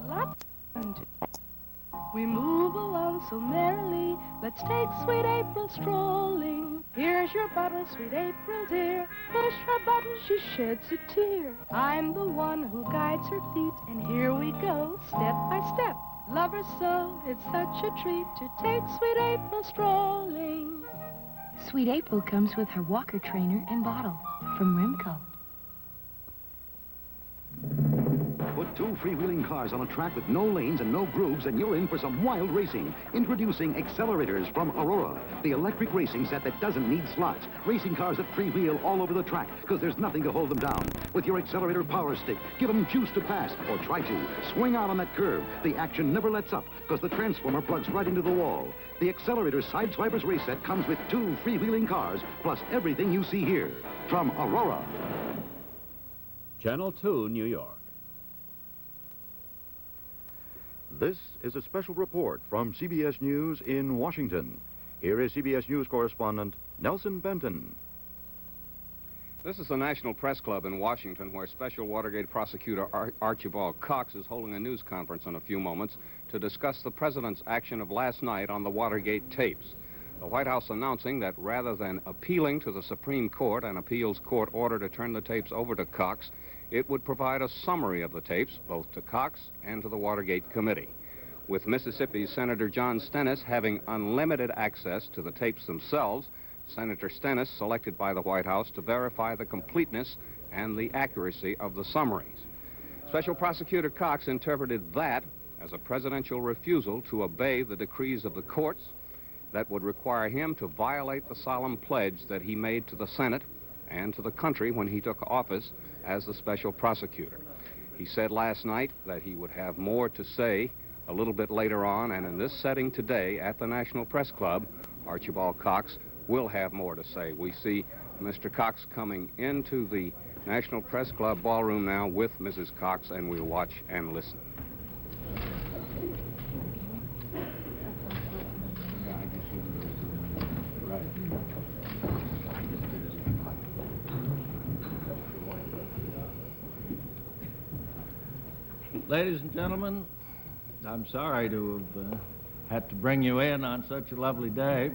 lots of fun to. We move along so merrily, let's take sweet April strolling. Here's your bottle, sweet April dear. Push her button, she sheds a tear. I'm the one who guides her feet, and here we go, step by step. Love her so, it's such a treat to take sweet April strolling. Sweet April comes with her walker trainer and bottle from Rimco. Put two freewheeling cars on a track with no lanes and no grooves, and you're in for some wild racing. Introducing XLERATORS from Aurora, the electric racing set that doesn't need slots. Racing cars that freewheel all over the track, because there's nothing to hold them down. With your accelerator power stick, give them juice to pass, or try to. Swing out on that curve. The action never lets up, because the transformer plugs right into the wall. The Accelerator Sideswipers race set comes with two freewheeling cars, plus everything you see here. From Aurora. Channel 2, New York. This is a special report from CBS News in Washington. Here is CBS News correspondent Nelson Benton. This is the National Press Club in Washington, where Special Watergate Prosecutor Archibald Cox is holding a news conference in a few moments to discuss the president's action of last night on the Watergate tapes. The White House announcing that rather than appealing to the Supreme Court, an appeals court order to turn the tapes over to Cox, it would provide a summary of the tapes, both to Cox and to the Watergate Committee. With Mississippi's Senator John Stennis having unlimited access to the tapes themselves, Senator Stennis selected by the White House to verify the completeness and the accuracy of the summaries. Special Prosecutor Cox interpreted that as a presidential refusal to obey the decrees of the courts that would require him to violate the solemn pledge that he made to the Senate and to the country when he took office as the special prosecutor. He said last night that he would have more to say a little bit later on, and in this setting today at the National Press Club, Archibald Cox will have more to say. We see Mr. Cox coming into the National Press Club ballroom now with Mrs. Cox, and we'll watch and listen. Ladies and gentlemen, I'm sorry to have had to bring you in on such a lovely day.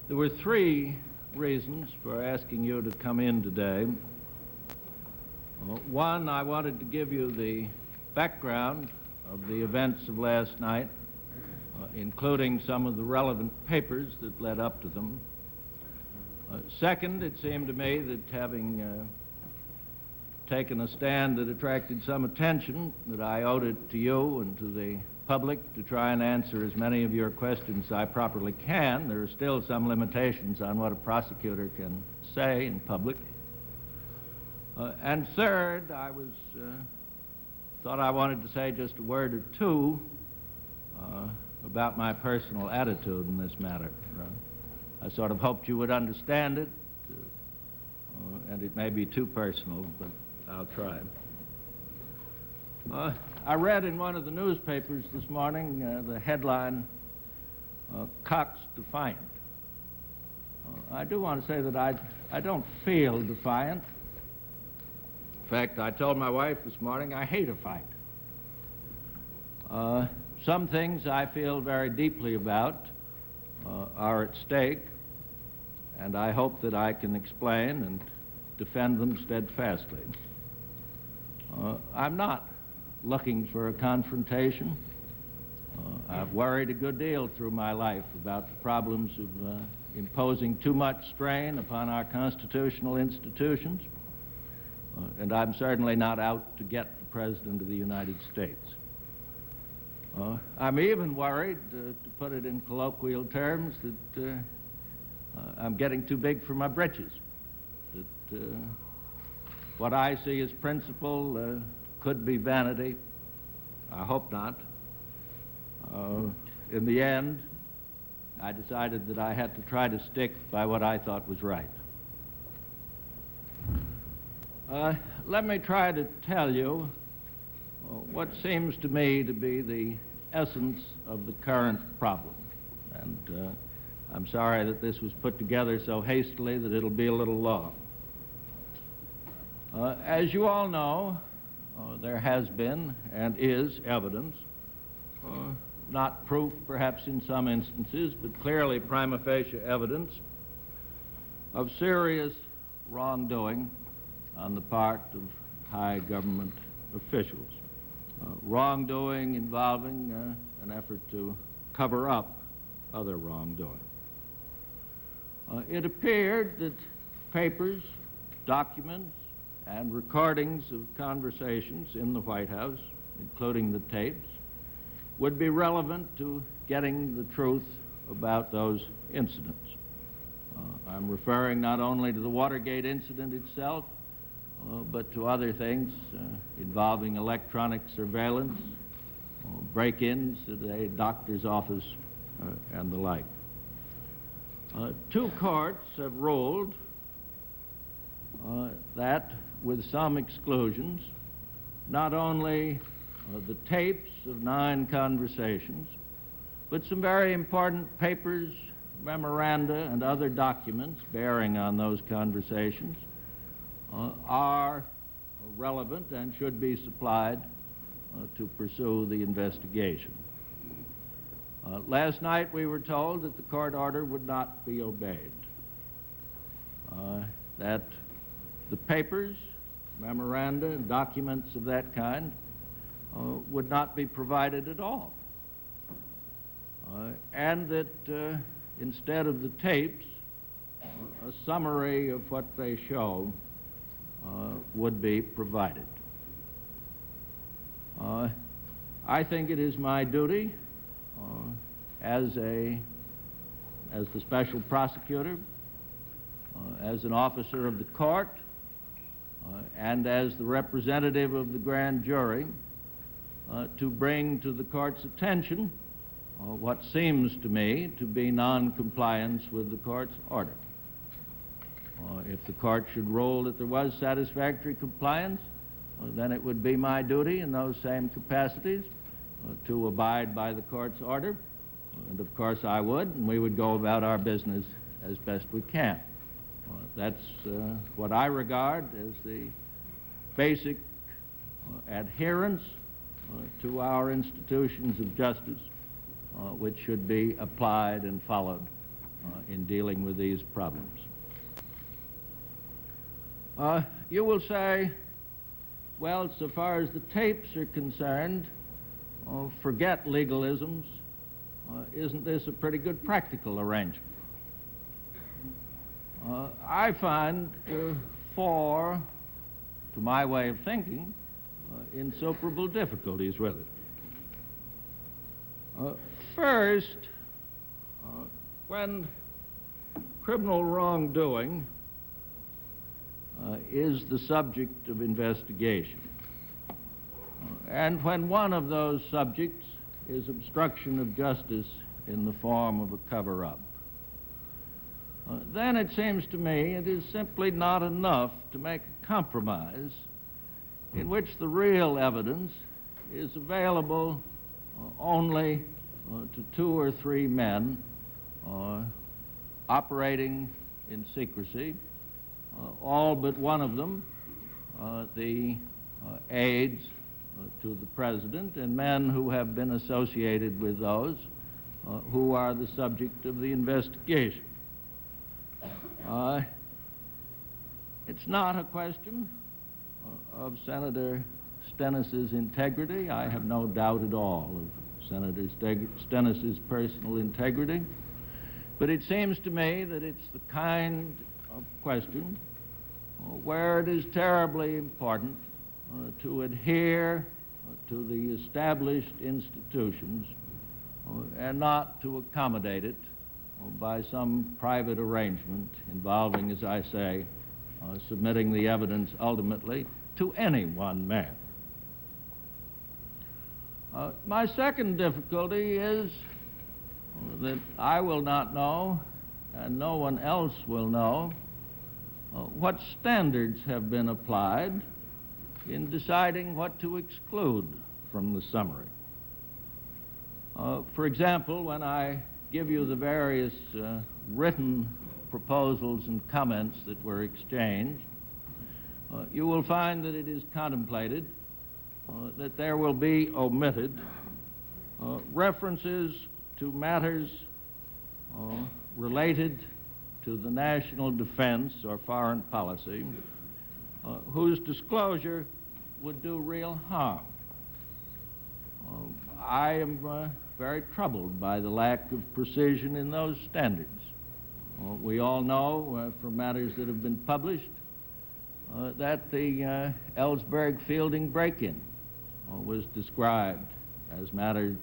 There were three reasons for asking you to come in today. One, I wanted to give you the background of the events of last night, including some of the relevant papers that led up to them. Second, it seemed to me that having taken a stand that attracted some attention, that I owed it to you and to the public to try and answer as many of your questions as I properly can. There are still some limitations on what a prosecutor can say in public. And third, I thought I wanted to say just a word or two about my personal attitude in this matter. I sort of hoped you would understand it, and it may be too personal, but I'll try. I read in one of the newspapers this morning the headline, Cox Defiant. I do want to say that I don't feel defiant. In fact, I told my wife this morning I hate a fight. Some things I feel very deeply about are at stake, and I hope that I can explain and defend them steadfastly. I'm not looking for a confrontation. I've worried a good deal through my life about the problems of imposing too much strain upon our constitutional institutions, and I'm certainly not out to get the President of the United States. I'm even worried, to put it in colloquial terms, that I'm getting too big for my britches, that what I see as principle could be vanity. I hope not. In the end, I decided that I had to try to stick by what I thought was right. Let me try to tell you what seems to me to be the essence of the current problem. And I'm sorry that this was put together so hastily that it'll be a little long. As you all know, there has been and is evidence, not proof perhaps in some instances, but clearly prima facie evidence of serious wrongdoing on the part of high government officials. Wrongdoing involving an effort to cover up other wrongdoing. It appeared that papers, documents, and recordings of conversations in the White House, including the tapes, would be relevant to getting the truth about those incidents. I'm referring not only to the Watergate incident itself, but to other things involving electronic surveillance, break-ins at a doctor's office, and the like. Two courts have ruled that, with some exclusions, not only the tapes of 9 conversations, but some very important papers, memoranda, and other documents bearing on those conversations are relevant and should be supplied to pursue the investigation. Last night we were told that the court order would not be obeyed, that the papers, memoranda, and documents of that kind would not be provided at all, and that instead of the tapes, a summary of what they show would be provided. I think it is my duty as the special prosecutor, as an officer of the court, and as the representative of the grand jury, to bring to the court's attention what seems to me to be non-compliance with the court's order. If the court should rule that there was satisfactory compliance, then it would be my duty in those same capacities to abide by the court's order, and of course I would, and we would go about our business as best we can. That's what I regard as the basic adherence to our institutions of justice, which should be applied and followed in dealing with these problems. You will say, well, so far as the tapes are concerned, forget legalisms. Isn't this a pretty good practical arrangement? I find 4, to my way of thinking, insuperable difficulties with it. First, when criminal wrongdoing is the subject of investigation, and when one of those subjects is obstruction of justice in the form of a cover-up, then it seems to me it is simply not enough to make a compromise in which the real evidence is available only to 2 or 3 men operating in secrecy, all but one of them, the aides to the president, and men who have been associated with those who are the subject of the investigation. It's not a question of Senator Stennis's integrity. I have no doubt at all of Senator Stennis's personal integrity. But it seems to me that it's the kind of question where it is terribly important to adhere to the established institutions and not to accommodate it by some private arrangement involving, as I say, submitting the evidence ultimately to any one man. My second difficulty is that I will not know, and no one else will know, what standards have been applied in deciding what to exclude from the summary. For example, when I give you the various written proposals and comments that were exchanged, you will find that it is contemplated that there will be omitted references to matters related to the national defense or foreign policy whose disclosure would do real harm. I am very troubled by the lack of precision in those standards. We all know from matters that have been published that the Ellsberg Fielding break-in was described as matters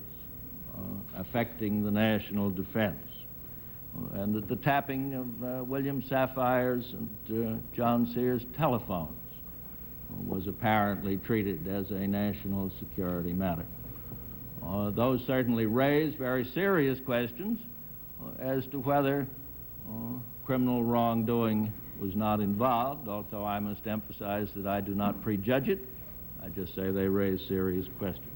affecting the national defense, and that the tapping of William Sapphire's and John Sears telephones was apparently treated as a national security matter. Those certainly raise very serious questions as to whether criminal wrongdoing was not involved, although I must emphasize that I do not prejudge it. I just say they raise serious questions.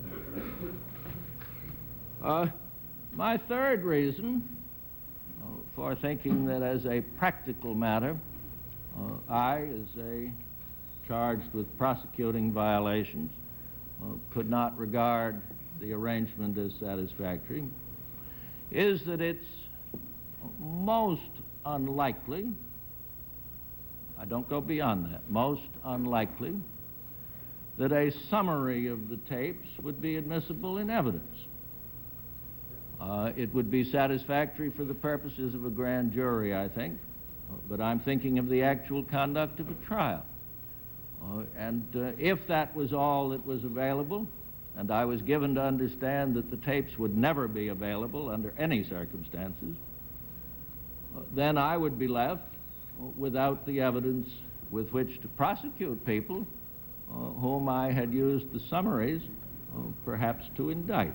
My third reason for thinking that as a practical matter, I, as a charged with prosecuting violations, could not regard the arrangement as satisfactory, is that it's most unlikely, I don't go beyond that, most unlikely that a summary of the tapes would be admissible in evidence. It would be satisfactory for the purposes of a grand jury, I think, but I'm thinking of the actual conduct of a trial. If that was all that was available, and I was given to understand that the tapes would never be available under any circumstances, then I would be left without the evidence with which to prosecute people whom I had used the summaries perhaps to indict.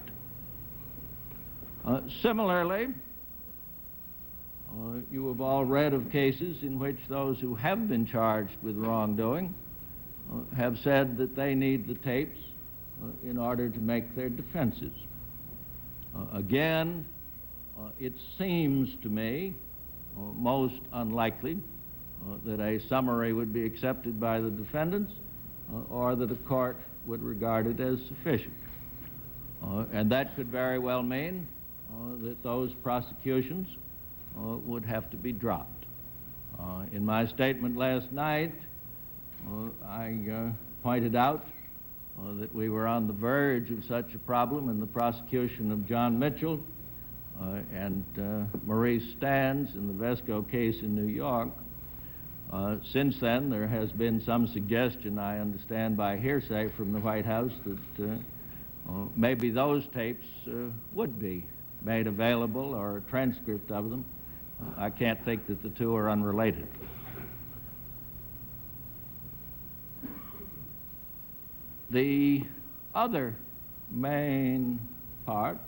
Similarly, you have all read of cases in which those who have been charged with wrongdoing have said that they need the tapes in order to make their defenses. Again, it seems to me most unlikely that a summary would be accepted by the defendants or that a court would regard it as sufficient. And that could very well mean that those prosecutions would have to be dropped. In my statement last night, I pointed out that we were on the verge of such a problem in the prosecution of John Mitchell and Maurice Stans in the Vesco case in New York. Since then, there has been some suggestion, I understand by hearsay from the White House, that maybe those tapes would be made available, or a transcript of them. I can't think that the two are unrelated. The other main part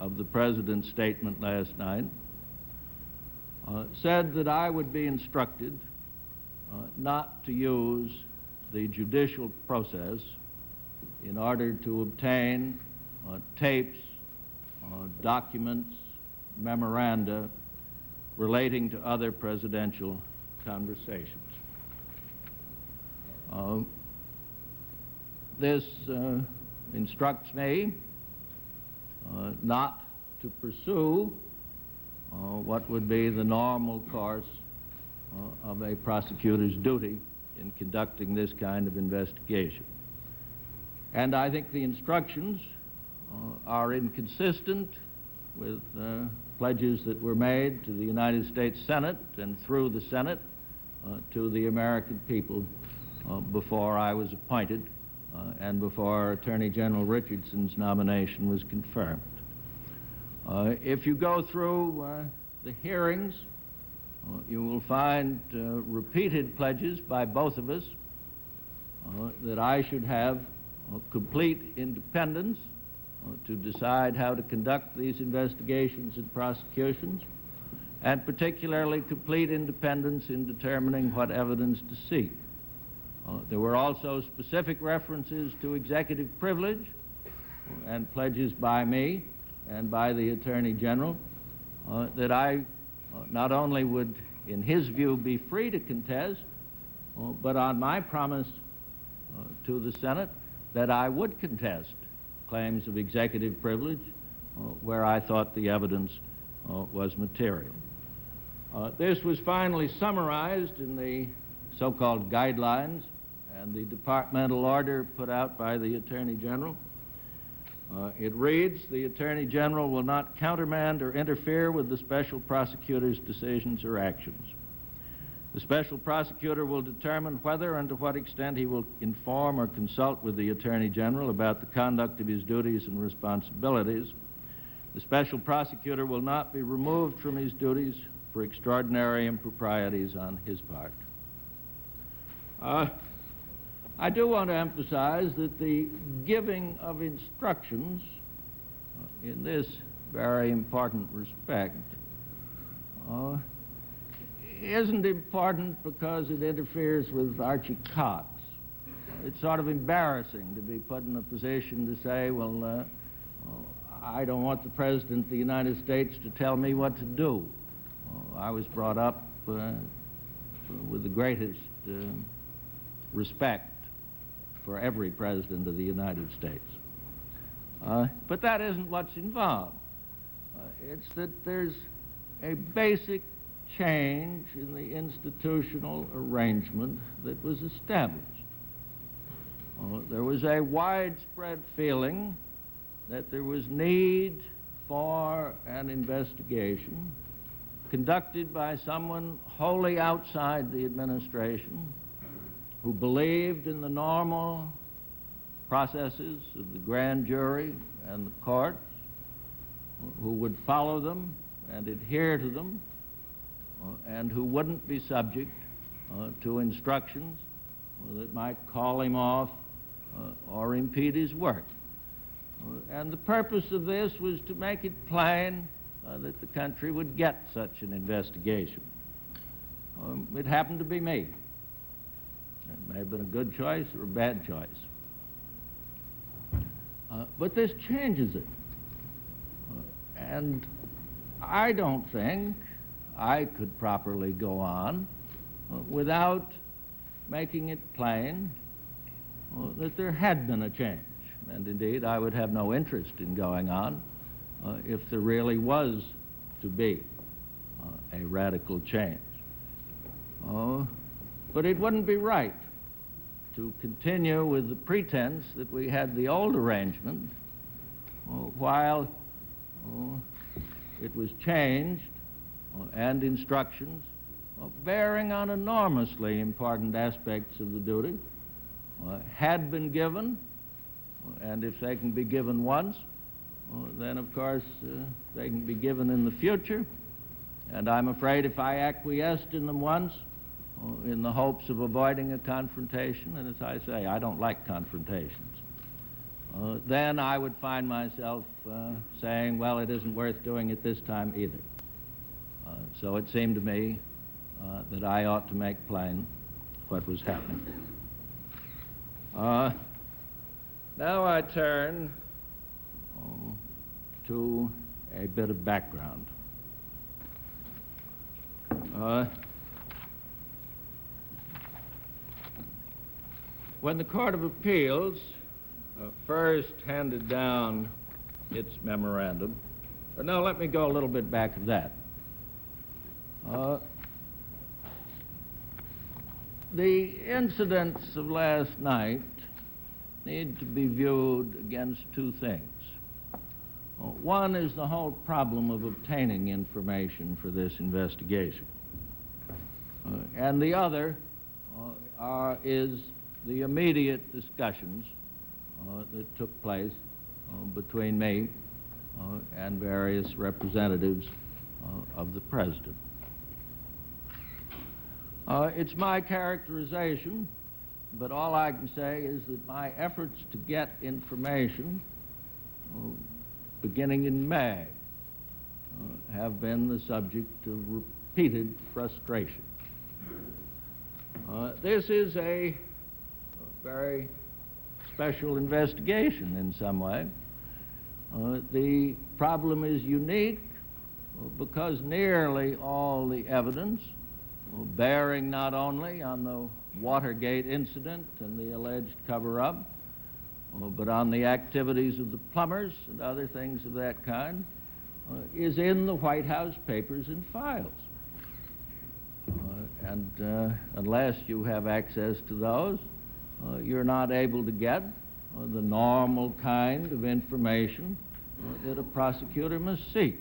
of the President's statement last night said that I would be instructed not to use the judicial process in order to obtain tapes, documents, memoranda relating to other presidential conversations. This instructs me not to pursue what would be the normal course of a prosecutor's duty in conducting this kind of investigation. And I think the instructions are inconsistent with pledges that were made to the United States Senate and through the Senate to the American people before I was appointed and before Attorney General Richardson's nomination was confirmed. If you go through the hearings, you will find repeated pledges by both of us that I should have complete independence to decide how to conduct these investigations and prosecutions, and particularly complete independence in determining what evidence to seek. There were also specific references to executive privilege and pledges by me and by the Attorney General that I not only would, in his view, be free to contest, but on my promise to the Senate that I would contest claims of executive privilege where I thought the evidence was material. This was finally summarized in the so-called guidelines and the departmental order put out by the Attorney General. It reads, the Attorney General will not countermand or interfere with the Special Prosecutor's decisions or actions. The Special Prosecutor will determine whether and to what extent he will inform or consult with the Attorney General about the conduct of his duties and responsibilities. The Special Prosecutor will not be removed from his duties for extraordinary improprieties on his part. I do want to emphasize that the giving of instructions in this very important respect isn't important because it interferes with Archie Cox. It's sort of embarrassing to be put in a position to say, well, I don't want the President of the United States to tell me what to do. I was brought up with the greatest respect for every President of the United States. But that isn't what's involved. It's that there's a basic change in the institutional arrangement that was established. There was a widespread feeling that there was need for an investigation conducted by someone wholly outside the administration who believed in the normal processes of the grand jury and the courts, who would follow them and adhere to them, and who wouldn't be subject to instructions that might call him off or impede his work. And the purpose of this was to make it plain that the country would get such an investigation. It happened to be me. It may have been a good choice or a bad choice. But this changes it. And I don't think I could properly go on without making it plain that there had been a change. And indeed, I would have no interest in going on if there really was to be a radical change. But it wouldn't be right to continue with the pretense that we had the old arrangement while it was changed and instructions bearing on enormously important aspects of the duty had been given, and if they can be given once, then of course they can be given in the future. And I'm afraid if I acquiesced in them once in the hopes of avoiding a confrontation, and as I say, I don't like confrontations, then I would find myself saying, well, it isn't worth doing it this time either. So it seemed to me that I ought to make plain what was happening. Now I turn to a bit of background. When the Court of Appeals first handed down its memorandum, no, let me go a little bit back to that. The incidents of last night need to be viewed against two things. One is the whole problem of obtaining information for this investigation. And the other is the immediate discussions that took place between me and various representatives of the President. It's my characterization, but all I can say is that my efforts to get information beginning in May have been the subject of repeated frustration. This is a very special investigation in some way. The problem is unique because nearly all the evidence bearing not only on the Watergate incident and the alleged cover-up, but on the activities of the plumbers and other things of that kind, is in the White House papers and files. And unless you have access to those, you're not able to get the normal kind of information that a prosecutor must seek.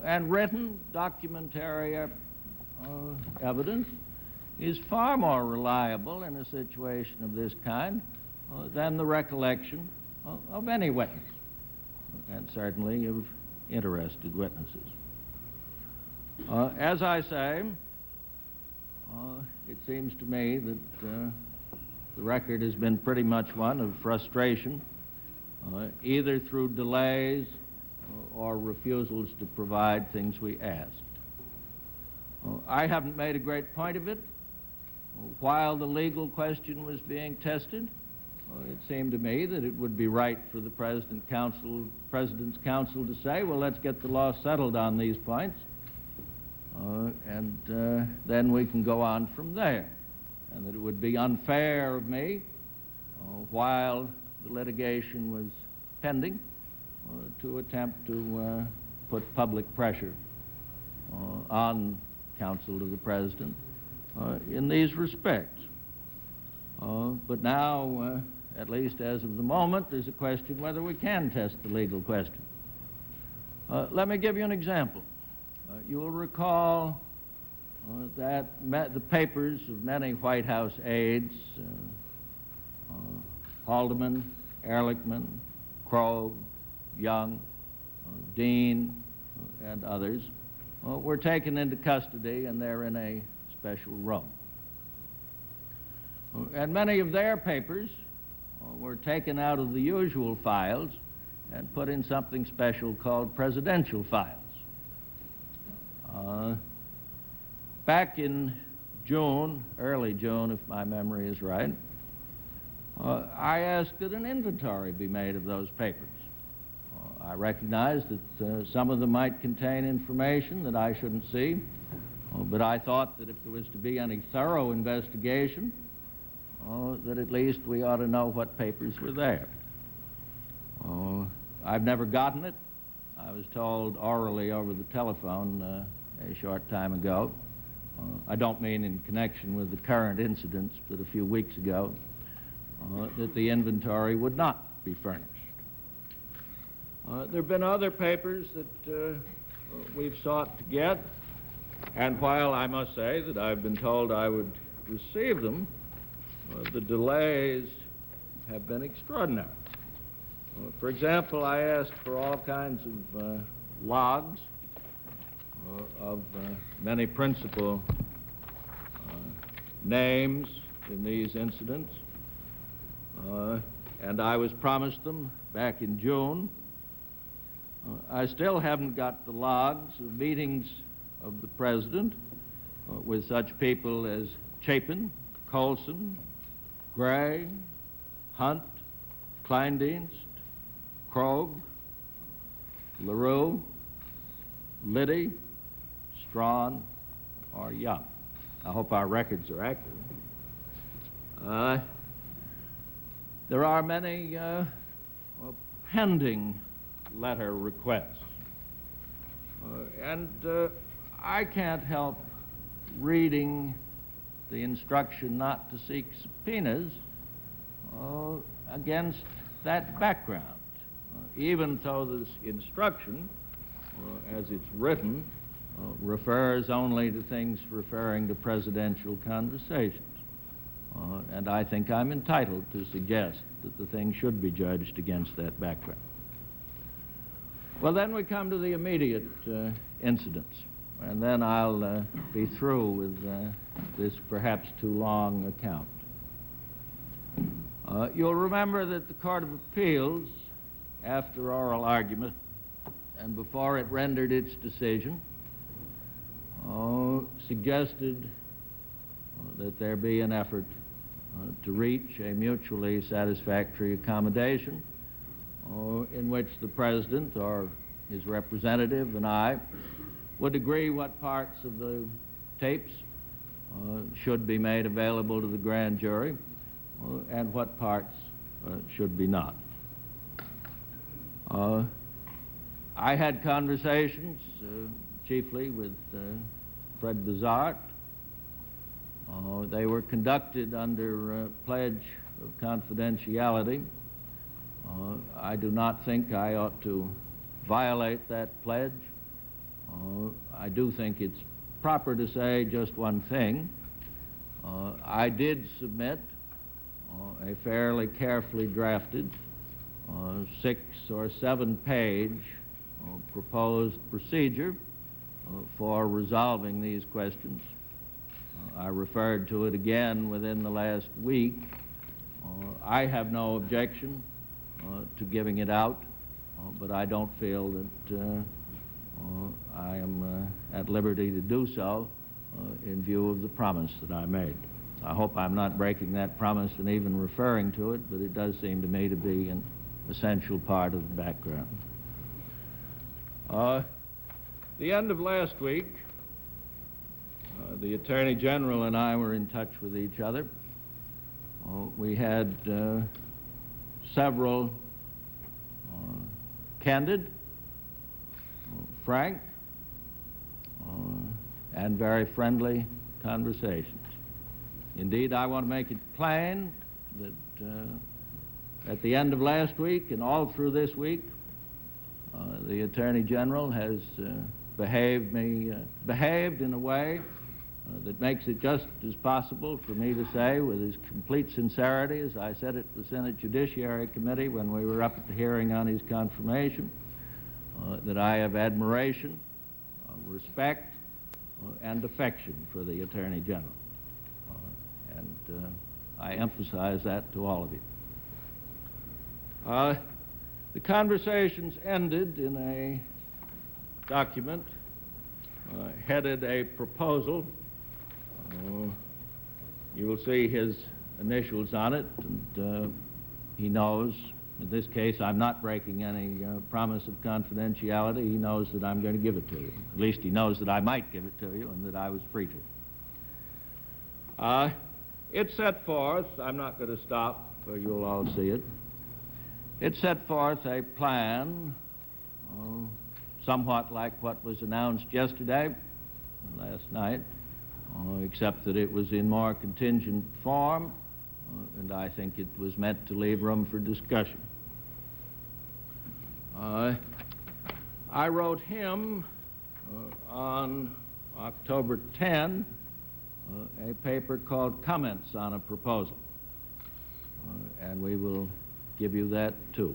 And written documentary evidence is far more reliable in a situation of this kind than the recollection of any witness, and certainly of interested witnesses. As I say, it seems to me that the record has been pretty much one of frustration, either through delays or refusals to provide things we asked. I haven't made a great point of it. While the legal question was being tested, it seemed to me that it would be right for the President's Counsel to say, well, let's get the law settled on these points, and then we can go on from there. And that it would be unfair of me, while the litigation was pending, to attempt to put public pressure on counsel to the President in these respects. But now, at least as of the moment, there's a question whether we can test the legal question. Let me give you an example. You will recall that the papers of many White House aides, Haldeman, Ehrlichman, Krogh, Young, Dean, and others, were taken into custody, and they're in a special room. And many of their papers were taken out of the usual files and put in something special called presidential files. Back in June, early June, if my memory is right, I asked that an inventory be made of those papers. I recognized that some of them might contain information that I shouldn't see, but I thought that if there was to be any thorough investigation, that at least we ought to know what papers were there. I've never gotten it. I was told orally over the telephone a short time ago. I don't mean in connection with the current incidents, but a few weeks ago, that the inventory would not be furnished. There have been other papers that we've sought to get, and while I must say that I've been told I would receive them, the delays have been extraordinary. For example, I asked for all kinds of logs of many principal names in these incidents, and I was promised them back in June. I still haven't got the logs of meetings of the President with such people as Chapin, Colson, Gray, Hunt, Kleindienst, Krogh, LaRue, Liddy, Strawn, or Young. I hope our records are accurate. There are many pending letter requests. And I can't help reading the instruction not to seek subpoenas against that background, even though this instruction, as it's written, refers only to things referring to presidential conversations. And I think I'm entitled to suggest that the thing should be judged against that background. Well, then we come to the immediate incidents, and then I'll be through with this perhaps too long account. You'll remember that the Court of Appeals, after oral argument and before it rendered its decision, suggested that there be an effort to reach a mutually satisfactory accommodation in which the President or his representative and I would agree what parts of the tapes should be made available to the grand jury and what parts should be not. I had conversations chiefly with Fred Bazart. They were conducted under pledge of confidentiality. I do not think I ought to violate that pledge. I do think it's proper to say just one thing. I did submit a fairly carefully drafted 6 or 7 page proposed procedure for resolving these questions. I referred to it again within the last week. I have no objection to giving it out, but I don't feel that I am at liberty to do so in view of the promise that I made. I hope I'm not breaking that promise in even referring to it, but it does seem to me to be an essential part of the background. The end of last week, the Attorney General and I were in touch with each other. We had several candid, frank, and very friendly conversations. Indeed, I want to make it plain that at the end of last week and all through this week, the Attorney General has behaved in a way that makes it just as possible for me to say with as complete sincerity as I said at the Senate Judiciary Committee when we were up at the hearing on his confirmation, that I have admiration, respect, and affection for the Attorney General. And I emphasize that to all of you. The conversations ended in a document headed a proposal. You will see his initials on it, and he knows, in this case, I'm not breaking any promise of confidentiality. He knows that I'm going to give it to you. At least he knows that I might give it to you and that I was free to. It set forth, I'm not going to stop, or you'll all see it. It set forth a plan, somewhat like what was announced yesterday, last night, except that it was in more contingent form, and I think it was meant to leave room for discussion. I wrote him on October 10 a paper called Comments on a Proposal, and we will give you that too.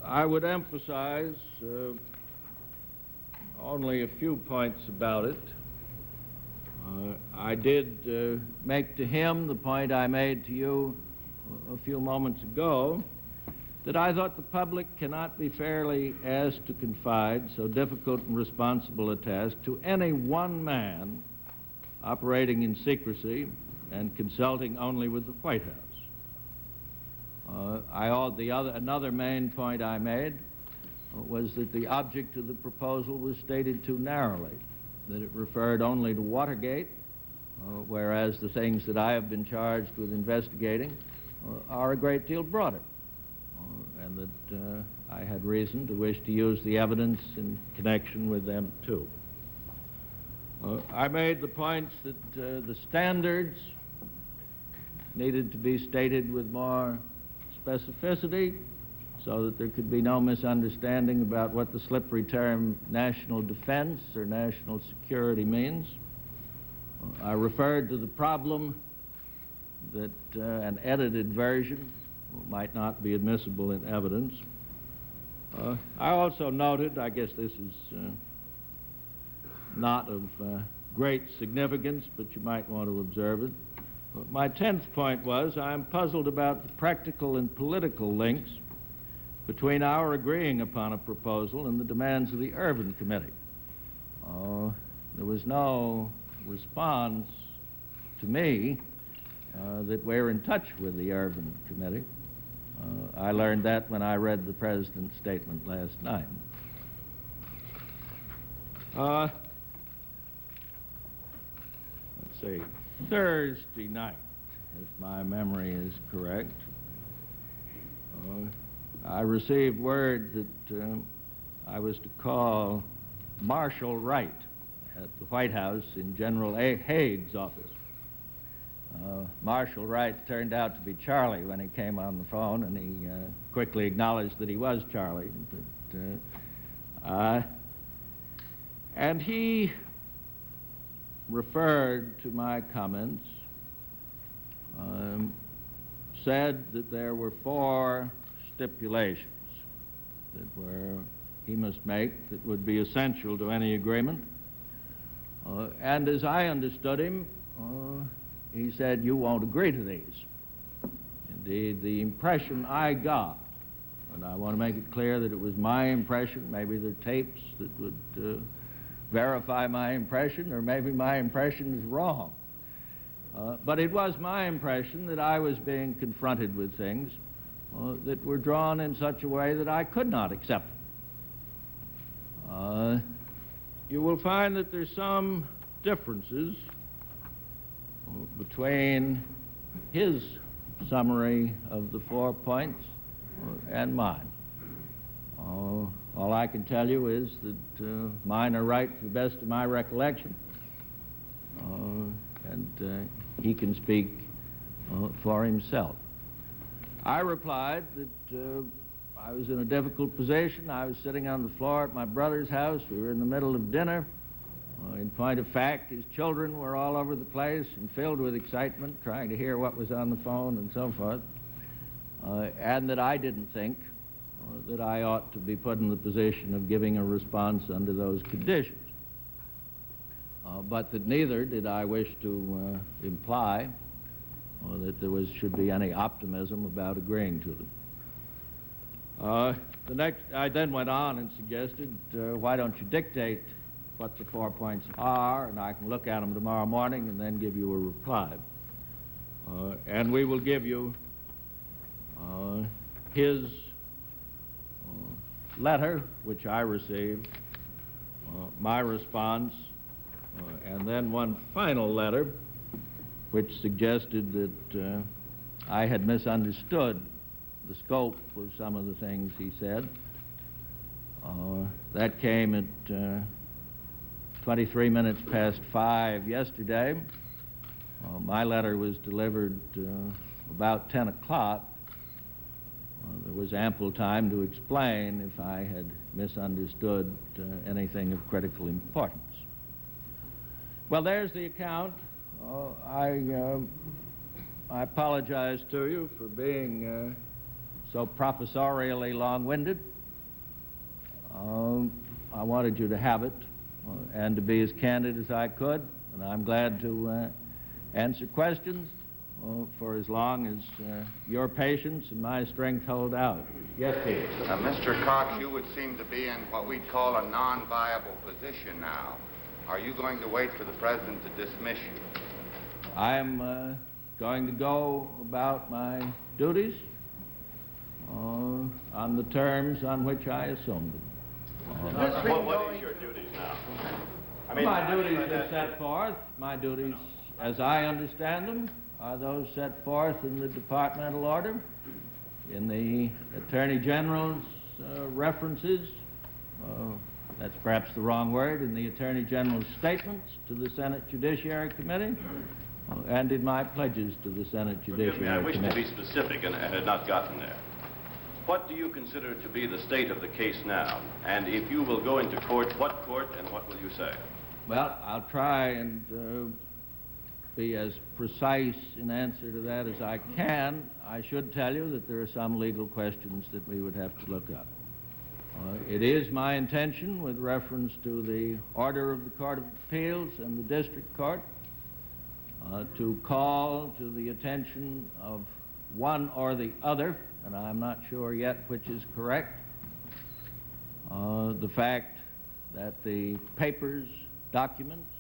I would emphasize only a few points about it. I did make to him the point I made to you a few moments ago, that I thought the public cannot be fairly asked to confide so difficult and responsible a task to any one man operating in secrecy and consulting only with the White House. Another main point I made was that the object of the proposal was stated too narrowly, that it referred only to Watergate, whereas the things that I have been charged with investigating are a great deal broader, and that I had reason to wish to use the evidence in connection with them too. I made the points that the standards needed to be stated with more specificity so that there could be no misunderstanding about what the slippery term national defense or national security means. I referred to the problem that an edited version might not be admissible in evidence. I also noted, I guess this is not of great significance, but you might want to observe it. My 10th point was I'm puzzled about the practical and political links between our agreeing upon a proposal and the demands of the Irvin Committee. There was no response to me that we're in touch with the Irvin Committee. I learned that when I read the President's statement last night. see, Thursday night, if my memory is correct. I received word that I was to call Marshal Wright at the White House in General Haig's office. Marshal Wright turned out to be Charlie when he came on the phone, and he quickly acknowledged that he was Charlie. And he referred to my comments, said that there were 4 stipulations that he must make that would be essential to any agreement. And as I understood him, he said, you won't agree to these. Indeed, the impression I got, and I want to make it clear that it was my impression, maybe there are tapes that would verify my impression, or maybe my impression is wrong. But it was my impression that I was being confronted with things that were drawn in such a way that I could not accept them. You will find that there's some differences between his summary of the 4 points and mine. All I can tell you is that mine are right to the best of my recollection, and he can speak for himself. I replied that I was in a difficult position. I was sitting on the floor at my brother's house. We were in the middle of dinner. In point of fact, his children were all over the place and filled with excitement, trying to hear what was on the phone and so forth, and that I didn't think that I ought to be put in the position of giving a response under those conditions. But that neither did I wish to imply that there should be any optimism about agreeing to them. I then went on and suggested, why don't you dictate what the 4 points are, and I can look at them tomorrow morning and then give you a reply. And we will give you his letter, which I received, my response, and then one final letter, which suggested that I had misunderstood the scope of some of the things he said. That came at 23 minutes past 5 yesterday. My letter was delivered about 10 o'clock. There was ample time to explain if I had misunderstood anything of critical importance. Well, there's the account. I apologize to you for being so professorially long-winded. I wanted you to have it and to be as candid as I could, and I'm glad to answer questions for as long as your patience and my strength hold out. Yes, Pete. Mr. Cox, you would seem to be in what we'd call a non-viable position now. Are you going to wait for the President to dismiss you? I am going to go about my duties on the terms on which I assumed them. What is your duties now? My duties are set forth. My duties, as I understand them, are those set forth in the departmental order, in the Attorney General's references, that's perhaps the wrong word, in the Attorney General's statements to the Senate Judiciary Committee, and in my pledges to the Senate Judiciary Committee. I wish to be specific and had not gotten there. What do you consider to be the state of the case now? And if you will go into court, what court and what will you say? Well, I'll try and be as precise in answer to that as I can. I should tell you that there are some legal questions that we would have to look up. It is my intention, with reference to the order of the Court of Appeals and the District Court, to call to the attention of one or the other, and I'm not sure yet which is correct, the fact that the papers, documents,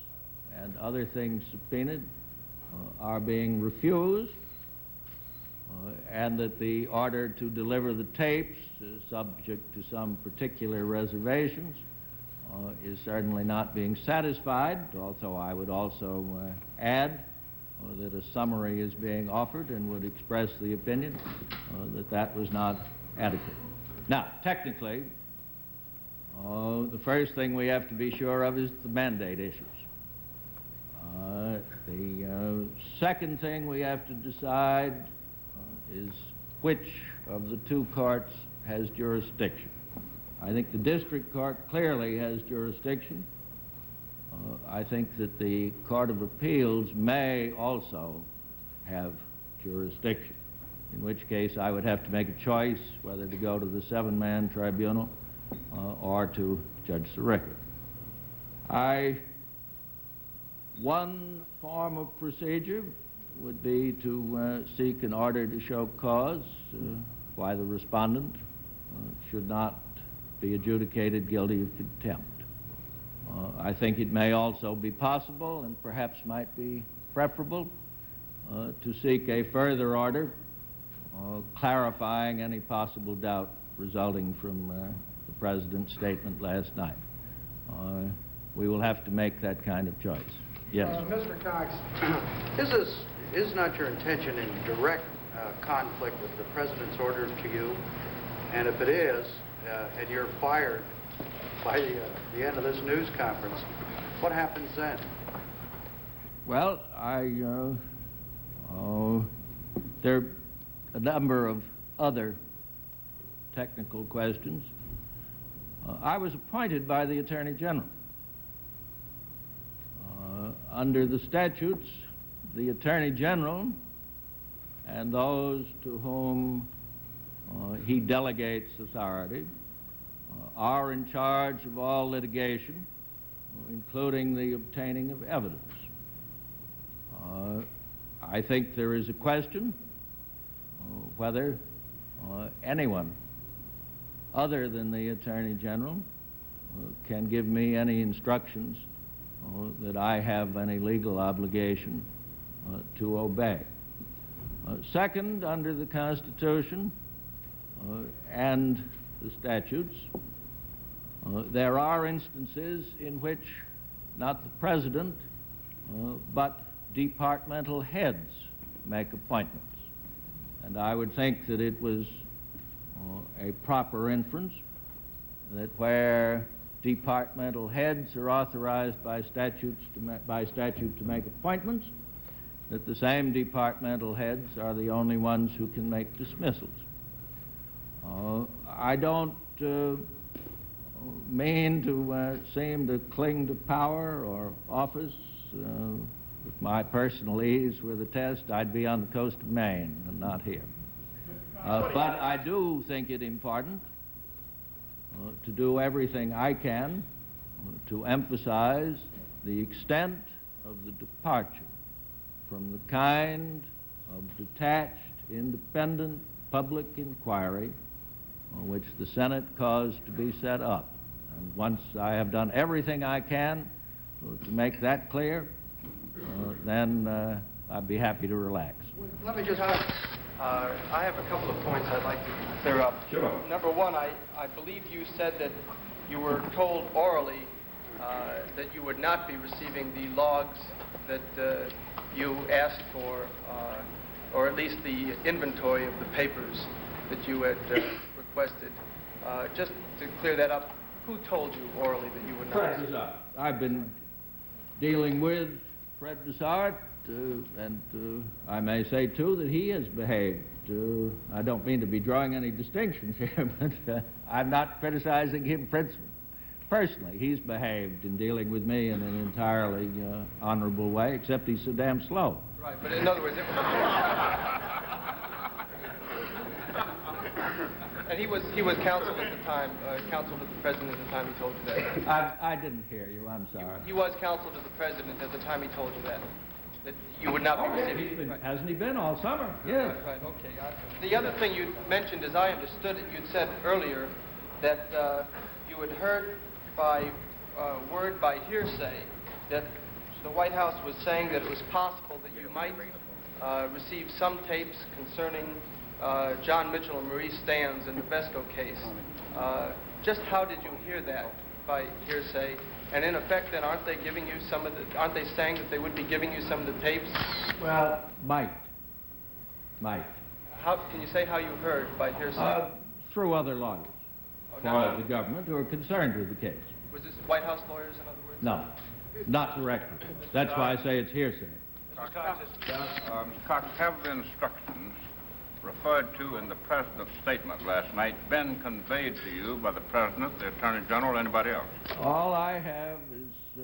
and other things subpoenaed are being refused, and that the order to deliver the tapes is subject to some particular reservations is certainly not being satisfied, although I would also add that a summary is being offered and would express the opinion that that was not adequate. Now, technically, the first thing we have to be sure of is the mandate issues. The second thing we have to decide is which of the two courts has jurisdiction. I think the district court clearly has jurisdiction. I think that the Court of Appeals may also have jurisdiction, in which case I would have to make a choice whether to go to the 7-man tribunal or to judge the record. One form of procedure would be to seek an order to show cause why the respondent should not be adjudicated guilty of contempt. I think it may also be possible, and perhaps might be preferable, to seek a further order clarifying any possible doubt resulting from the President's statement last night. We will have to make that kind of choice. Yes. Mr. Cox, is not your intention in direct conflict with the President's order to you? And if it is, and you're fired by the end of this news conference, what happens then? Well, there are a number of other technical questions. I was appointed by the Attorney General. Under the statutes, the Attorney General and those to whom he delegates authority are in charge of all litigation, including the obtaining of evidence. I think there is a question whether anyone other than the Attorney General can give me any instructions that I have any legal obligation to obey. Second, under the Constitution and the statutes, there are instances in which not the President, but departmental heads make appointments. And I would think that it was a proper inference that where departmental heads are authorized by statute to make appointments, that the same departmental heads are the only ones who can make dismissals. I don't mean to seem to cling to power or office. If my personal ease were the test, I'd be on the coast of Maine and not here. But I do think it important to do everything I can to emphasize the extent of the departure from the kind of detached, independent public inquiry which the Senate caused to be set up. And once I have done everything I can to make that clear, then I'd be happy to relax. Let me just I have a couple of points I'd like to clear up. Sure. Number one, I believe you said that you were told orally that you would not be receiving the logs that you asked for, or at least the inventory of the papers that you had requested. Just to clear that up, who told you orally that you would not? Fred Bizarre. I've been dealing with Fred Bizarre, and I may say, too, that he has behaved. I don't mean to be drawing any distinctions here, but I'm not criticizing him personally. He's behaved in dealing with me in an entirely honorable way, except he's so damn slow. Right, but in other words, and he was counsel at the time, counsel to the President at the time he told you that. I didn't hear you, I'm sorry. He was counsel to the President at the time he told you that you would not be receiving. Right. Hasn't he been all summer? Yes. Right, okay. The other thing you mentioned, as I understood it, you'd said earlier that you had heard by word, by hearsay, that the White House was saying that it was possible that you might receive some tapes concerning John Mitchell and Marie Stans in the Vesco case. Just how did you hear that? by hearsay, and in effect, then, aren't they giving you some of the? Aren't they saying that they would be giving you some of the tapes? Well, might. How can you say how you heard by hearsay? Through other lawyers for the government who are concerned with the case. Was this White House lawyers, in other words? No, not directly. That's why I say it's hearsay. Mr. Cox, have the instructions referred to in the President's statement last night been conveyed to you by the President, the Attorney General, or anybody else? All I have is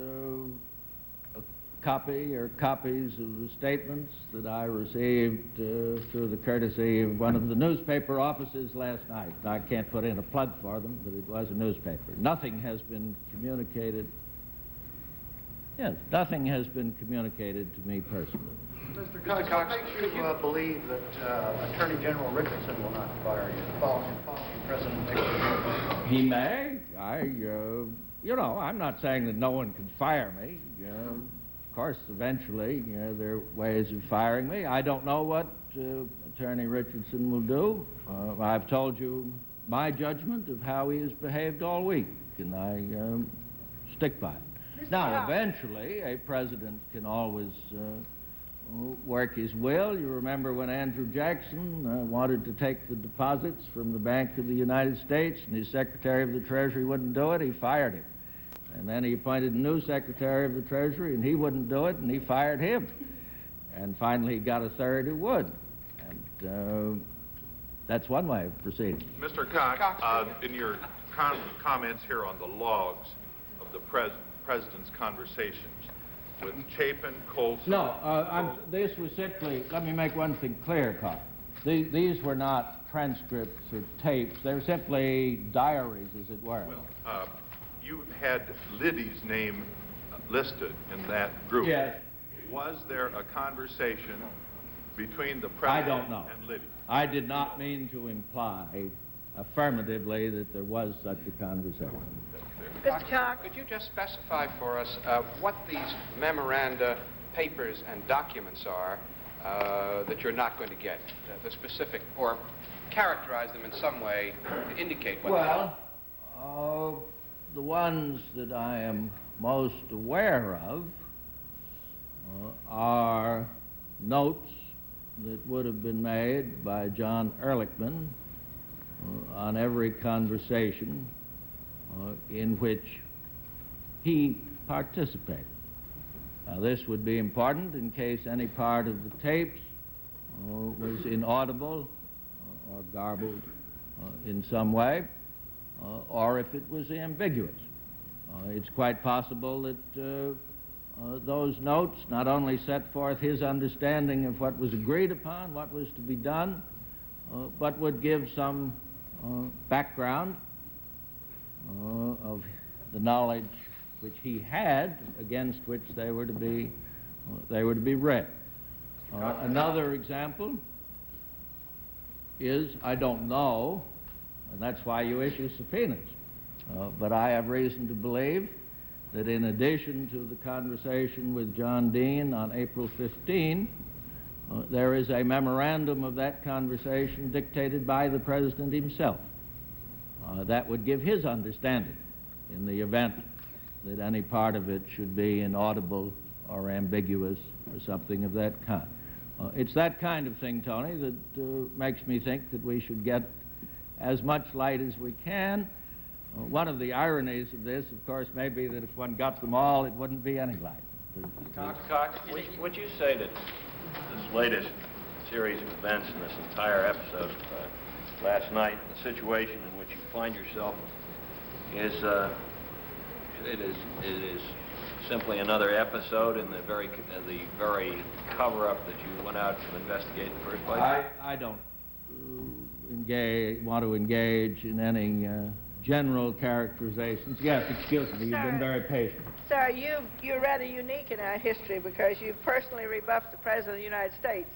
a copy or copies of the statements that I received through the courtesy of one of the newspaper offices last night. I can't put in a plug for them, but it was a newspaper. Nothing has been communicated. Yes, nothing has been communicated to me personally. Mr. Cox, what makes you believe that Attorney General Richardson will not fire you following President Nixon? He may. You know, I'm not saying that no one can fire me. Of course, eventually, there are ways of firing me. I don't know what Attorney Richardson will do. I've told you my judgment of how he has behaved all week, and I stick by it. Now, eventually, a president can always work his will. You remember when Andrew Jackson wanted to take the deposits from the Bank of the United States, and his Secretary of the Treasury wouldn't do it, he fired him. And then he appointed a new Secretary of the Treasury, and he wouldn't do it, and he fired him. And finally, he got a third who would. And that's one way of proceeding. Mr. Cox, in your comments here on the logs of the President's conversations with Chapin, Colson... No, this was simply, let me make one thing clear, Cox. These were not transcripts or tapes. They were simply diaries, as it were. Well, you had Liddy's name listed in that group. Yes. Was there a conversation between the President and Liddy? I did not mean to imply affirmatively that there was such a conversation. Mr. Cox, could you just specify for us what these memoranda, papers, and documents are that you're not going to get, the specific, or characterize them in some way to indicate what they are? Well, the ones that I am most aware of are notes that would have been made by John Ehrlichman on every conversation in which he participated. Now, this would be important in case any part of the tapes was inaudible or garbled in some way, or if it was ambiguous. It's quite possible that those notes not only set forth his understanding of what was agreed upon, what was to be done, but would give some background of the knowledge which he had against which they were to be read. Another example is, I don't know, and that's why you issue subpoenas, but I have reason to believe that in addition to the conversation with John Dean on April 15, there is a memorandum of that conversation dictated by the President himself. That would give his understanding in the event that any part of it should be inaudible or ambiguous or something of that kind. It's that kind of thing, Tony, that makes me think that we should get as much light as we can. One of the ironies of this, of course, may be that if one got them all, it wouldn't be any light. Mr. Cox, would you say that this latest series of events in this entire episode of last night, the situation in which you find yourself, is simply another episode in the very cover-up that you went out to investigate in the first place? I don't want to engage in any general characterizations. Yes, excuse me, you've been very patient. Sir, you're rather unique in our history because you've personally rebuffed the President of the United States.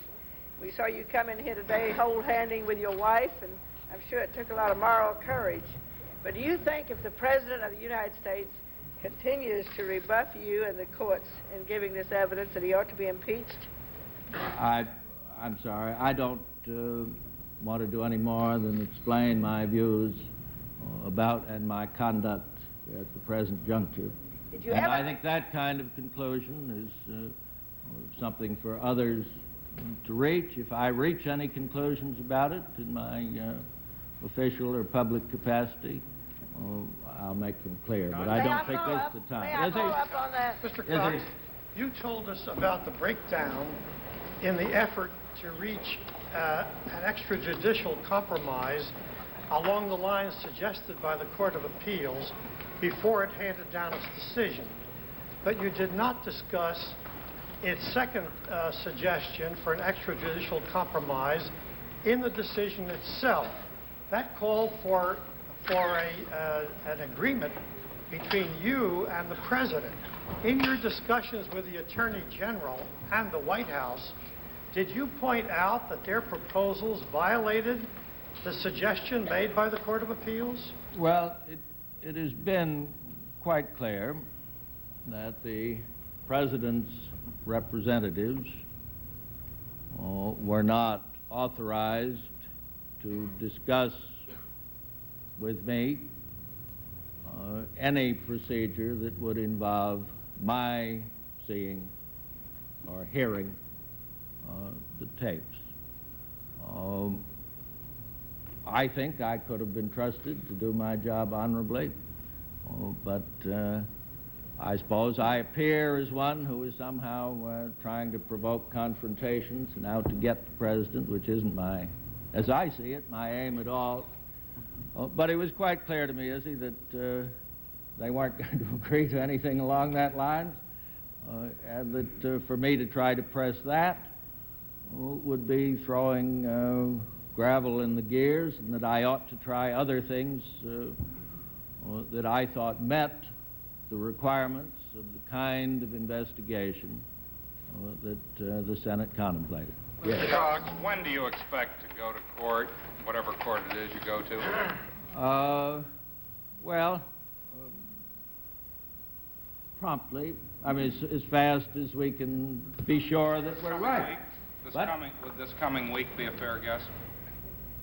We saw you come in here today hold-handing with your wife, and I'm sure it took a lot of moral courage. But do you think if the President of the United States continues to rebuff you and the courts in giving this evidence that he ought to be impeached? I'm sorry, I don't want to do any more than explain my views about and my conduct at the present juncture. Did you And ever... I think that kind of conclusion is something for others to reach. If I reach any conclusions about it in my official or public capacity, I'll make them clear. But I don't think this is the time. May I follow up on that? Mr. Cox, you told us about the breakdown in the effort to reach an extrajudicial compromise along the lines suggested by the Court of Appeals before it handed down its decision. But you did not discuss its second suggestion for an extrajudicial compromise in the decision itself. That called for an agreement between you and the President. In your discussions with the Attorney General and the White House, did you point out that their proposals violated the suggestion made by the Court of Appeals? Well, it has been quite clear that the President's representatives were not authorized to discuss with me any procedure that would involve my seeing or hearing the tapes. I think I could have been trusted to do my job honorably, but I suppose I appear as one who is somehow trying to provoke confrontations and out to get the President, which isn't as I see it, my aim at all. But it was quite clear to me, Izzy, that they weren't going to agree to anything along that line, and that for me to try to press that would be throwing gravel in the gears, and that I ought to try other things that I thought met the requirements of the kind of investigation that the Senate contemplated. Mr. Cox, when do you expect to go to court, whatever court it is you go to? Well, promptly. I mean, as fast as we can be sure that we're right. Would this coming week be a fair guess?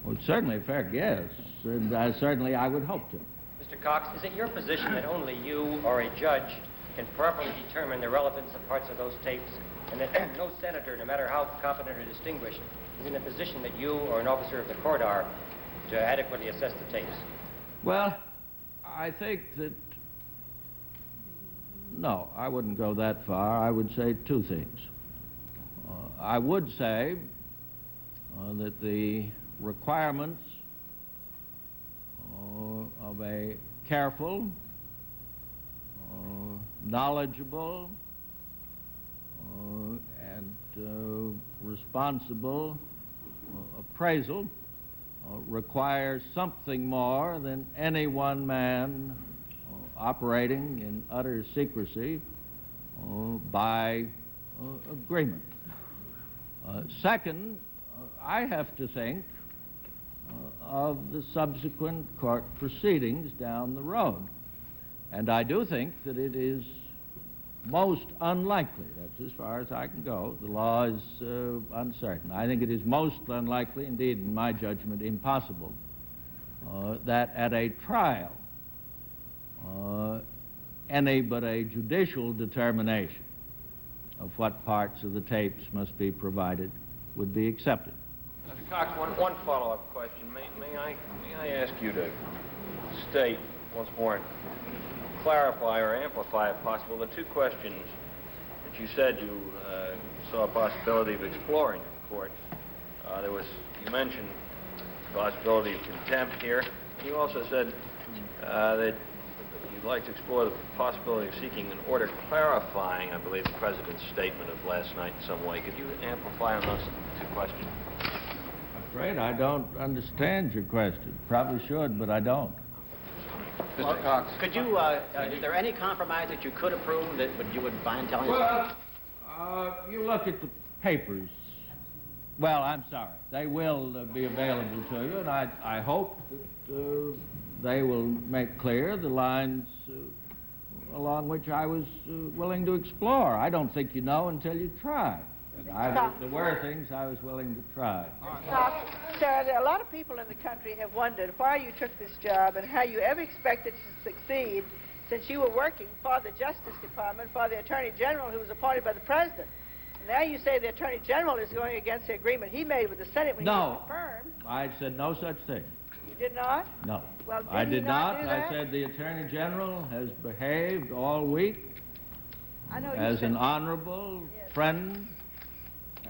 Well, it's certainly a fair guess, and certainly I would hope to. Mr. Cox, is it your position that only you or a judge can properly determine the relevance of parts of those tapes, and that no senator, no matter how competent or distinguished, is in a position that you or an officer of the court are to adequately assess the tapes? Well, I think that, no, I wouldn't go that far. I would say two things. I would say that the requirements of a careful, knowledgeable, and responsible appraisal requires something more than any one man operating in utter secrecy by agreement. Second, I have to think of the subsequent court proceedings down the road. And I do think that it is most unlikely, that's as far as I can go, the law is uncertain. I think it is most unlikely, indeed in my judgment impossible, that at a trial any but a judicial determination of what parts of the tapes must be provided would be accepted. Mr. Cox, one follow-up question. May I ask you to state once more, clarify or amplify, if possible, the two questions that you said you saw a possibility of exploring in court. You mentioned the possibility of contempt here. You also said that you'd like to explore the possibility of seeking an order clarifying, I believe, the President's statement of last night in some way. Could you amplify on those two questions? I'm afraid I don't understand your question. Probably should, but I don't. Mr. Cox, could you, is there any compromise that you could approve that you would find telling us? Well, you look at the papers. Well, I'm sorry. They will be available to you, and I hope that they will make clear the lines along which I was willing to explore. I don't think you know until you try. There were things I was willing to try. Sir, a lot of people in the country have wondered why you took this job and how you ever expected to succeed since you were working for the Justice Department, for the Attorney General who was appointed by the President. And now you say the Attorney General is going against the agreement he made with the Senate when he was confirmed. I said no such thing. You did not? No. Well, I did did he not not. do that? I said the Attorney General has behaved all week I know you as said an honorable friend,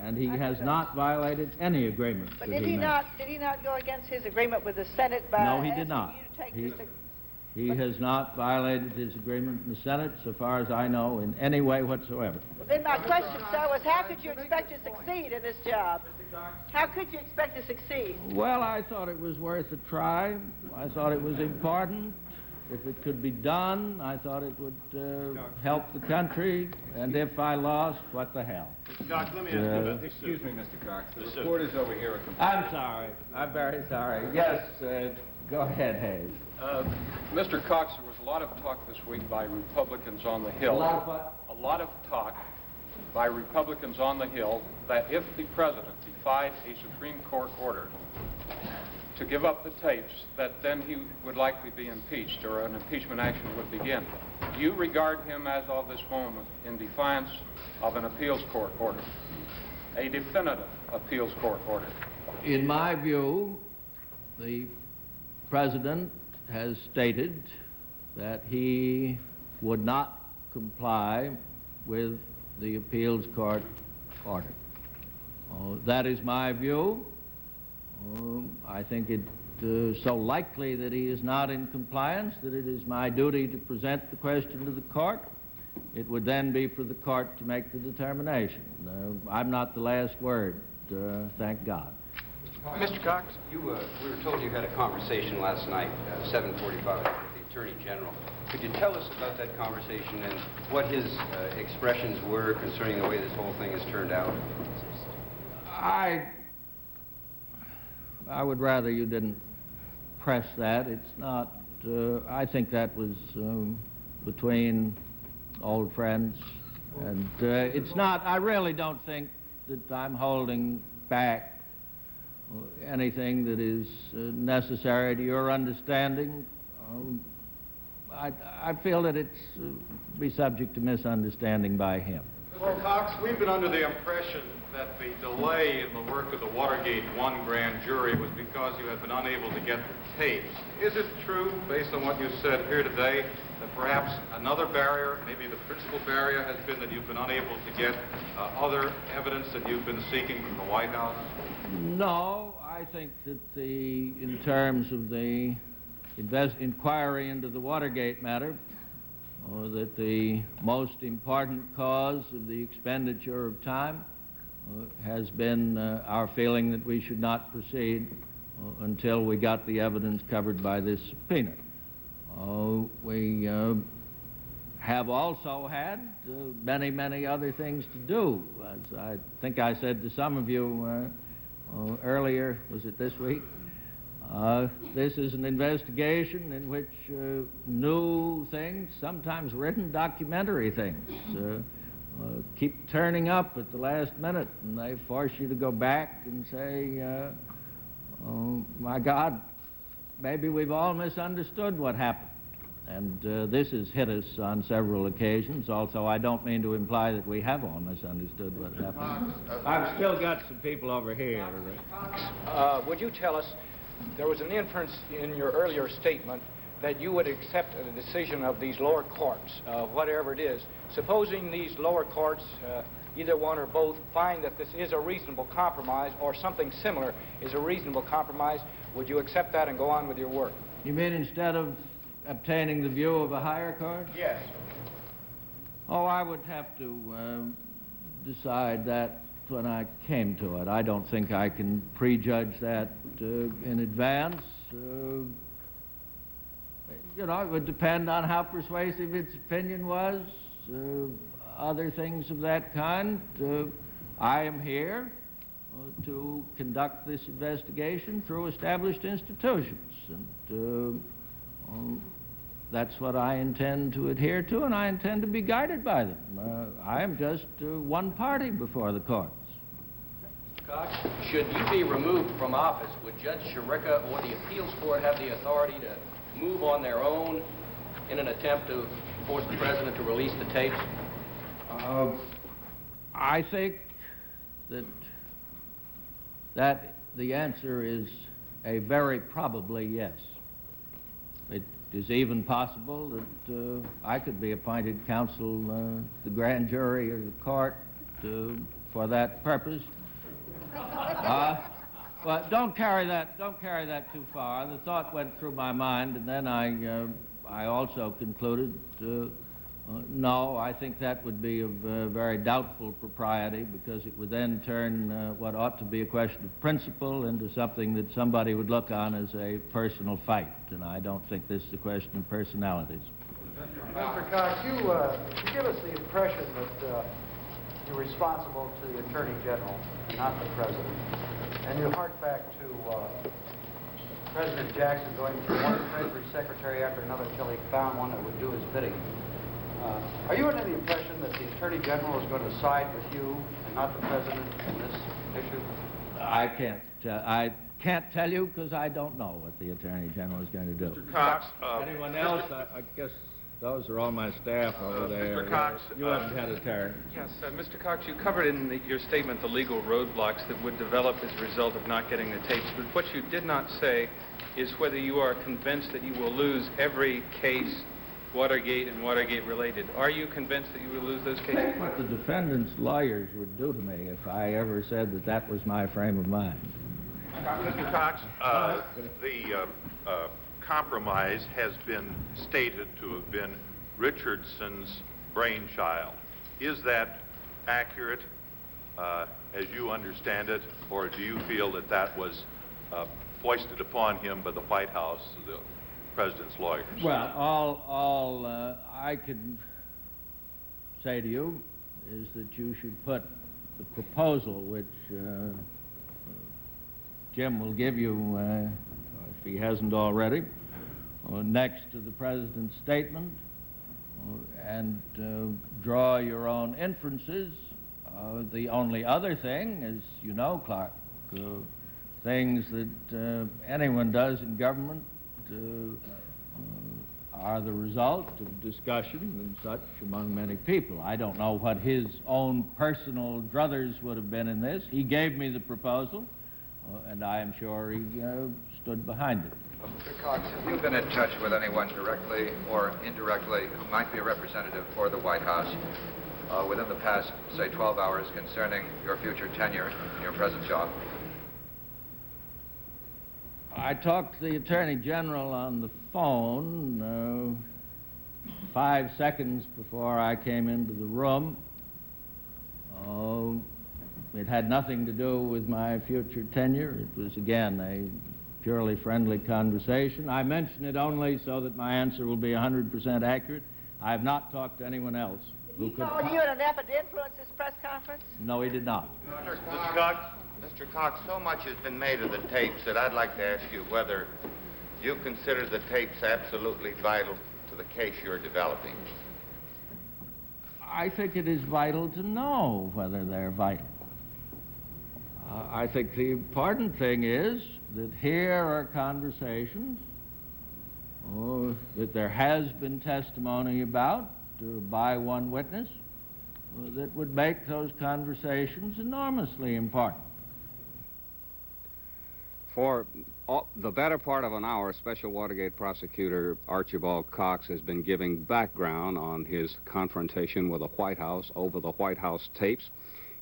and he has not violated any agreement But that did he he made. not? Did he not go against his agreement with the Senate by No, he asking did not. you to take He- this? He has not violated his agreement in the Senate, so far as I know, in any way whatsoever. Well, then my question, sir, was how could you expect to succeed in this job? How could you expect to succeed? Well, I thought it was worth a try. I thought it was important. If it could be done, I thought it would help the country. And if I lost, what the hell? Mr. Cox, let me ask you about this. Excuse me, Mr. Cox. The reporters over here are complaining. I'm sorry. I'm very sorry. Yes, go ahead, Hayes. Mr. Cox, there was a lot of talk this week by Republicans on the Hill. A lot of what? A lot of talk by Republicans on the Hill that if the President defied a Supreme Court order to give up the tapes, that then he would likely be impeached or an impeachment action would begin. Do you regard him as of this moment in defiance of an appeals court order, a definitive appeals court order? In my view, the President has stated that he would not comply with the appeals court order. That is my view. I think it so likely that he is not in compliance that it is my duty to present the question to the court. It would then be for the court to make the determination. I'm not the last word, thank God. Mr. Cox, we were told you had a conversation last night, 7:45, with the Attorney General. Could you tell us about that conversation and what his expressions were concerning the way this whole thing has turned out? I would rather you didn't press that. It's not, I think that was between old friends. And it's not, I really don't think that I'm holding back anything that is necessary to your understanding. I feel that it's be subject to misunderstanding by him. Mr. Cox, we've been under the impression that the delay in the work of the Watergate 1 grand jury was because you had been unable to get the tapes. Is it true, based on what you said here today, that perhaps another barrier, maybe the principal barrier, has been that you've been unable to get other evidence that you've been seeking from the White House? No, I think that in terms of the inquiry into the Watergate matter, that the most important cause of the expenditure of time has been our feeling that we should not proceed until we got the evidence covered by this subpoena. We have also had many, many other things to do. As I think I said to some of you earlier, was it this week? This is an investigation in which new things, sometimes written documentary things, keep turning up at the last minute, and they force you to go back and say, oh my God, maybe we've all misunderstood what happened. And this has hit us on several occasions. Also, I don't mean to imply that we have all misunderstood what happened. I've still got some people over here. Would you tell us, there was an inference in your earlier statement that you would accept the decision of these lower courts, whatever it is. Supposing these lower courts, either one or both, find that this is a reasonable compromise or something similar is a reasonable compromise, would you accept that and go on with your work? You mean instead of obtaining the view of a higher court? Yes. Oh, I would have to decide that when I came to it. I don't think I can prejudge that in advance. You know, it would depend on how persuasive its opinion was, other things of that kind. I am here to conduct this investigation through established institutions, and that's what I intend to adhere to, and I intend to be guided by them. I am just one party before the courts. Cox, should you be removed from office, would Judge Sirica or the appeals court have the authority to move on their own in an attempt to force the president to release the tapes? I think that the answer is a very probably yes. It is even possible that I could be appointed counsel to the grand jury or the court for that purpose. But don't carry that too far. The thought went through my mind, and then I also concluded, no, I think that would be of very doubtful propriety, because it would then turn what ought to be a question of principle into something that somebody would look on as a personal fight, and I don't think this is a question of personalities. Mr. Cox, you give us the impression that you're responsible to the Attorney General, not the President. And you hark back to President Jackson going from one Treasury Secretary after another until he found one that would do his bidding. Are you under the impression that the Attorney General is going to side with you and not the President in this issue? I can't tell you, because I don't know what the Attorney General is going to do. Mr. Cox, anyone else? I guess those are all my staff over there. Mr. Cox, you haven't had a turn. Yes, Mr. Cox, you covered in your statement the legal roadblocks that would develop as a result of not getting the tapes, but what you did not say is whether you are convinced that you will lose every case, Watergate and Watergate related. Are you convinced that you will lose those cases? What the defendant's lawyers would do to me if I ever said that that was my frame of mind. Mr. Cox, the compromise has been stated to have been Richardson's brainchild. Is that accurate as you understand it, or do you feel that that was foisted upon him by the White House, the President's lawyers? Well, all I could say to you is that you should put the proposal, which Jim will give you, if he hasn't already, next to the President's statement, and draw your own inferences. The only other thing, as you know, Clark, things that anyone does in government are the result of discussion and such among many people. I don't know what his own personal druthers would have been in this. He gave me the proposal, and I am sure he stood behind it. Mr. Cox, have you been in touch with anyone directly or indirectly who might be a representative for the White House within the past, say, 12 hours concerning your future tenure in your present job? I talked to the Attorney General on the phone 5 seconds before I came into the room. It had nothing to do with my future tenure. It was, again, a purely friendly conversation. I mention it only so that my answer will be 100% accurate. I have not talked to anyone else who could... Called you in an effort to influence this press conference? No, he did not. Mr. Cox, so much has been made of the tapes that I'd like to ask you whether you consider the tapes absolutely vital to the case you're developing. I think it is vital to know whether they're vital. I think the important thing is that here are conversations that there has been testimony about by one witness that would make those conversations enormously important. For the better part of an hour, Special Watergate Prosecutor Archibald Cox has been giving background on his confrontation with the White House over the White House tapes.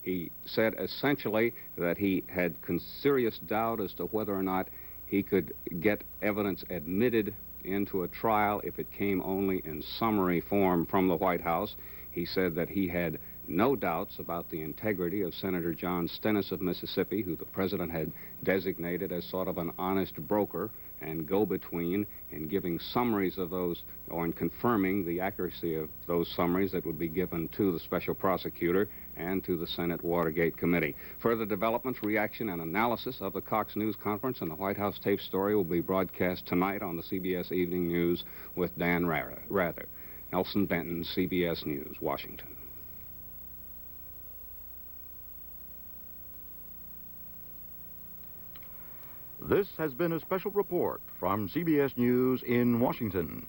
He said essentially that he had serious doubt as to whether or not he could get evidence admitted into a trial if it came only in summary form from the White House. He said that he had no doubts about the integrity of Senator John Stennis of Mississippi, who the president had designated as sort of an honest broker and go-between in giving summaries of those, or in confirming the accuracy of those summaries that would be given to the special prosecutor and to the Senate Watergate Committee. Further developments, reaction, and analysis of the Cox News Conference and the White House tape story will be broadcast tonight on the CBS Evening News with Dan Rather. Nelson Benton, CBS News, Washington. This has been a special report from CBS News in Washington.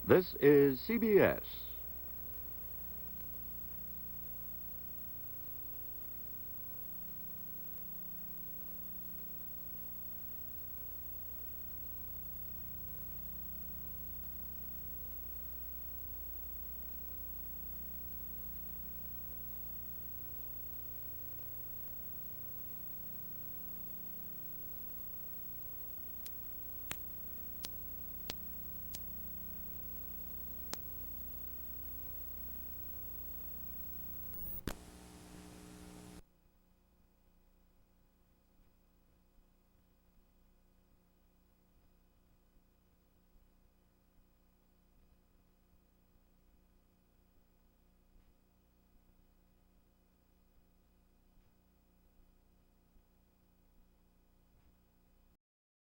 This is CBS.